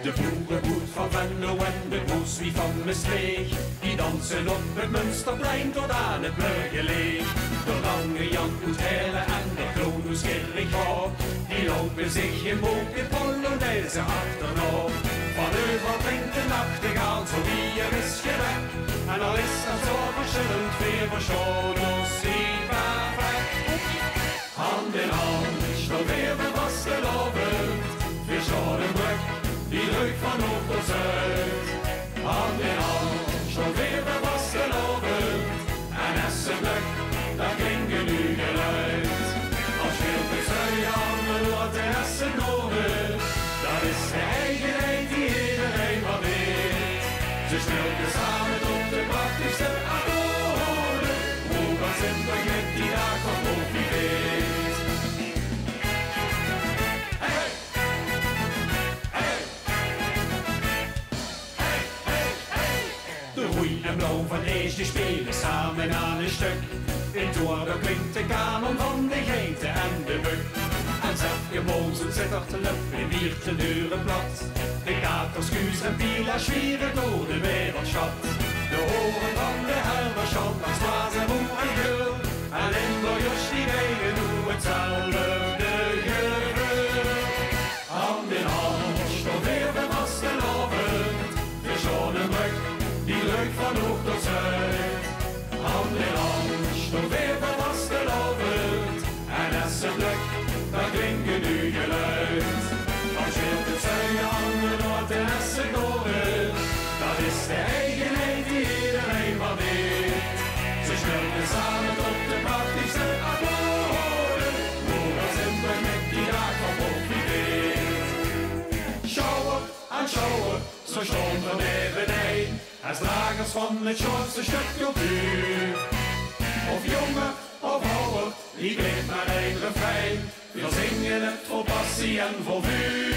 De boerenboet van Venlo en de boeswie van Maastricht, die dansen op het Münsterplein tot aan het Burgerleeg. De lange Jan Oethelle en de groene schillig op, die lopen zich in boeken Polonaise achterop. Van overal klinkt de nachtegaal, zo wie er is gewek. En al is dat zo verschillend, weer verscholen, zie maar weg. Hand in hand, snel weer we vastelaovend, weer scholen brug, die leuk van hoog tot zuid. Hand in hand, snel weer we vastelaovend, en essenlijk, daar klinken nu geluid. Als Gulpen zuigen, wat de essen horen, dat is de eigenheid die iedereen wat weet. Ze snelken samen op de prachtigste akkoorden, hoe wat simpel met die dag van wie weet. Hey! Hey! Hey! Hey! Hey! De groen en blauw van Ees die spelen samen aan een stuk. In Toren klinkt de kanon van de geiten en de buk. En zet je mozen zit er te lup in wiert de deuren plat. De katers, kuus en piela zwieren door de wereldschat. De horen van de herderschat als Maas en Moe en Geul. En Limburgers die wegen doen hetzelfde geur. Hand in hand, stond weer bij vastelavond. De zonnebrug, die leuk van hoog tot zuid. Hand in hand, stond weer bij vastelavond. En essenlijk, daar klinken nu geluid. Als je op het zuiden hangen wat de essen horen, dat is de eigenheid die iedereen wat weet. Ze snurken samen op de prachtigste akkoorden, hoe dat simpel met die dag van wie weet. Sjouwer aan sjouwer, zo stond er neveneen, als dragers van het grootste stuk cultuur. Of jongen of ouder, die klinkt maar één refrein. We zingen het vol passie en vol vuur.